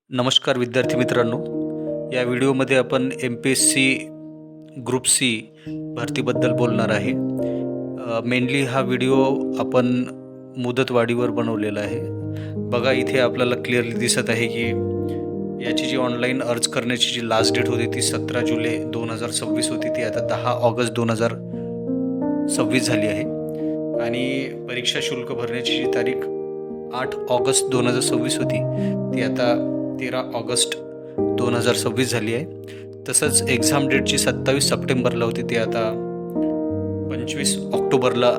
नमस्कार विद्यार्थी मित्रांनो, या व्हिडिओमध्ये आपण MPSC ग्रुप सी भरतीबद्दल बोलणार आहे. मेनली हा व्हिडिओ आपण मुदतवाढीवर बनवलेला आहे. बघा इथे आपल्याला क्लिअरली दिसत आहे की याची जी ऑनलाईन अर्ज करण्याची जी लास्ट डेट होती ती 17 जुलै 2026 होती. ती आता 10 ऑगस्ट 2026 झाली आहे आणि परीक्षा शुल्क भरण्याची जी तारीख 8 ऑगस्ट 2026 होती ती आता 13 ऑगस्ट 2026 झाली आहे. तसंच एक्झाम डेट जी 27 सप्टेंबरला होती ती आता 25 ऑक्टोबरला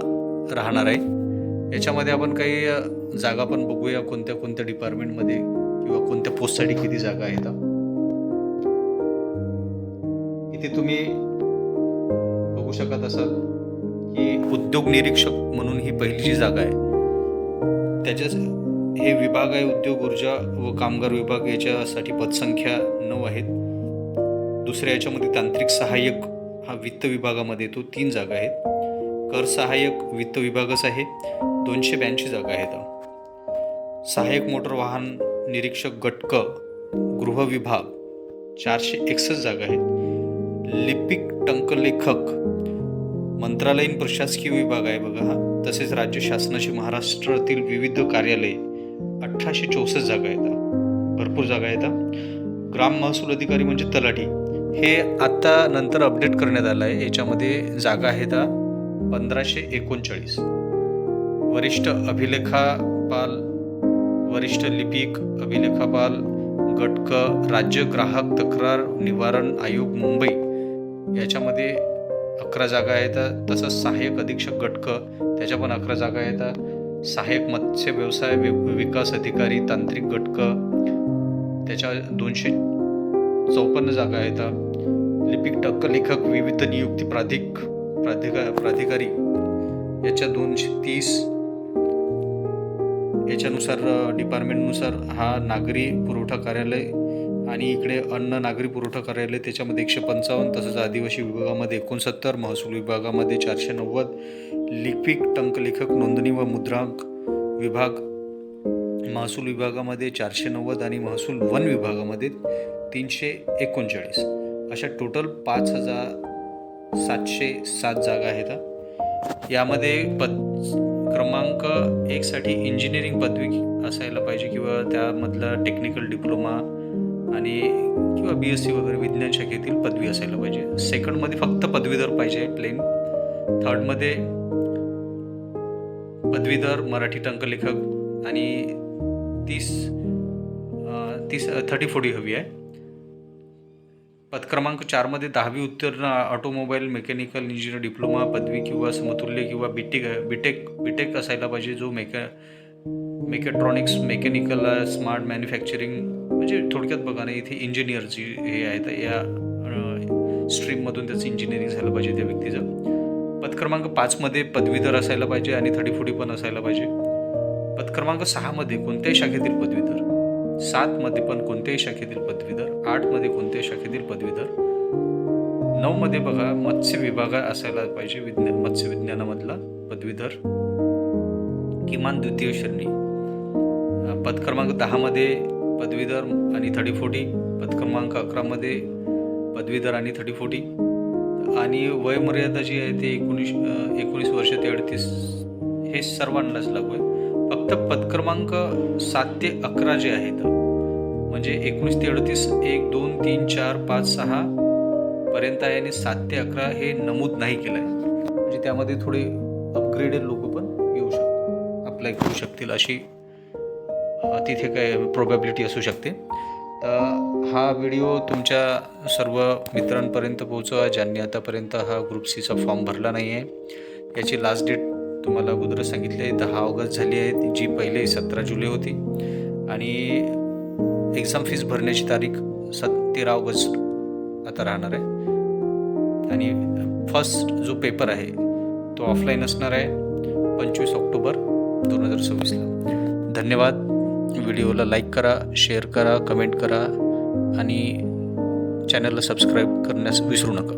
राहणार आहे. याच्यामध्ये आपण काही जागा पण बघूया, कोणत्या कोणत्या डिपार्टमेंटमध्ये किंवा कोणत्या पोस्टसाठी किती जागा आहेत. इथे तुम्ही बघू शकत असाल की उद्योग निरीक्षक म्हणून ही पहिली जी जागा आहे. त्याच्याच हे विभाग आहे उद्योग, ऊर्जा व कामगार विभाग. याच्यासाठी पदसंख्या 9 आहेत. दुसऱ्या याच्यामध्ये तांत्रिक सहाय्यक हा वित्त विभागामध्ये येतो, 3 जागा आहेत. कर सहाय्यक वित्त विभागच आहे, 282 जागा आहेत. सहाय्यक मोटर वाहन निरीक्षक गटक गृह विभाग 461 जागा आहेत. लिपिक टंकलेखक मंत्रालयीन प्रशासकीय विभाग आहे बघा हा. तसेच राज्य शासनाची महाराष्ट्रातील विविध कार्यालये 1864 जागा आहेत. भरपूर जागा आहेत. ग्राम महसूल अधिकारी म्हणजे तलाठी, हे आता नंतर अपडेट करण्यात आलं आहे. याच्यामध्ये जागा आहेत 1539. वरिष्ठ अभिलेखापाल, वरिष्ठ लिपिक अभिलेखापाल गटक राज्य ग्राहक तक्रार निवारण आयोग मुंबई, याच्यामध्ये 11 जागा आहेत. तसंच सहाय्यक अधीक्षक गटक, त्याच्या पण 11 जागा आहेत. सहाय्यक मत्स्य व्यवसाय विकास अधिकारी तांत्रिक गटक, त्याच्या 254 जागा आहेत. लिपिक टंकलेखक विविध नियुक्ती प्राधिकारी याच्या 230. याच्यानुसार डिपार्टमेंटनुसार हा नागरी पुरवठा कार्यालय आणि इकडे अन्न नागरी पुरवठा कार्यालय, त्याच्यामध्ये 155. तसंच आदिवासी विभागामध्ये 69, महसूल विभागामध्ये 490, लिपिक टंकलेखक नोंदणी व मुद्रांक विभाग महसूल विभागामध्ये 490 आणि महसूल वन विभागामध्ये 339. अशा टोटल 5707 जागा आहेत. यामध्ये क्रमांक 1 साठी इंजिनिअरिंग पदवी असायला पाहिजे किंवा त्यामधला टेक्निकल डिप्लोमा आणि किंवा BSc वगैरे विज्ञान शाखेतील पदवी असायला पाहिजे. सेकंडमध्ये फक्त पदवीधर पाहिजे प्लेन. थर्डमध्ये पदवीधर मराठी टंकलेखक आणि 30-40 हवी आहे. पद क्रमांक 4मध्ये 10वी उत्तीर्ण ऑटोमोबाईल मेकॅनिकल इंजिनियर डिप्लोमा पदवी किंवा समतुल्य किंवा बीटेक असायला पाहिजे, जो मेकॅट्रॉनिक्स मेकॅनिकल स्मार्ट मॅन्युफॅक्चरिंग, म्हणजे थोडक्यात बघा ना, इथे इंजिनियरची हे आहेत, या स्ट्रीममधून त्याचं इंजिनिअरिंग झालं पाहिजे त्या व्यक्तीचं. पद क्रमांक 5मध्ये पदवीधर असायला पाहिजे आणि 30-40 पण असायला पाहिजे. पद क्रमांक 6मध्ये कोणत्याही शाखेतील पदवीधर, 7मध्ये पण कोणत्याही शाखेतील पदवीधर, 8मध्ये कोणत्याही शाखेतील पदवीधर, 9मध्ये बघा मत्स्य विभाग असायला पाहिजे, मत्स्य विज्ञानामधला पदवीधर किमान द्वितीय श्रेणी. पद क्रमांक 10मध्ये पदवीधर आणि 30-40, पद क्रमांक 11मध्ये पदवीधर आणि 30-40 आणि वयमर्यादा जी आहे ते 19 वर्ष ते 38, हे सर्वांनाच लागू आहे. फक्त पद क्रमांक 7 ते 11 जे आहेत, म्हणजे 19 ते 38 1, 2, 3, 4, 5, 6 पर्यंत आहे आणि 7 ते 11 हे नमूद नाही केलं आहे. म्हणजे त्यामध्ये थोडे अपग्रेडेड लोक पण येऊ शकतात, अप्लाय करू शकतील, अशी तिथे काय प्रोबॅबिलिटी असू शकते. तर हा व्हिडिओ तुमच्या सर्व मित्रांपर्यंत पोहोचवा ज्यांनी आतापर्यंत हा ग्रुप सीचा फॉर्म भरला नाही आहे. याची लास्ट डेट तुम्हाला अगोदर सांगितली आहे 10 ऑगस्ट झाली आहे, जी पहिले 17 जुलै होती आणि एक्झाम फीस भरण्याची तारीख 13 ऑगस्ट आता राहणार आहे. आणि फर्स्ट जो पेपर आहे तो ऑफलाईन असणार आहे 25 ऑक्टोबर 2026ला. धन्यवाद. व्हिडिओला लाईक करा, शेअर करा, कमेंट करा आणि चॅनलला सबस्क्राईब करण्यास विसरू नका.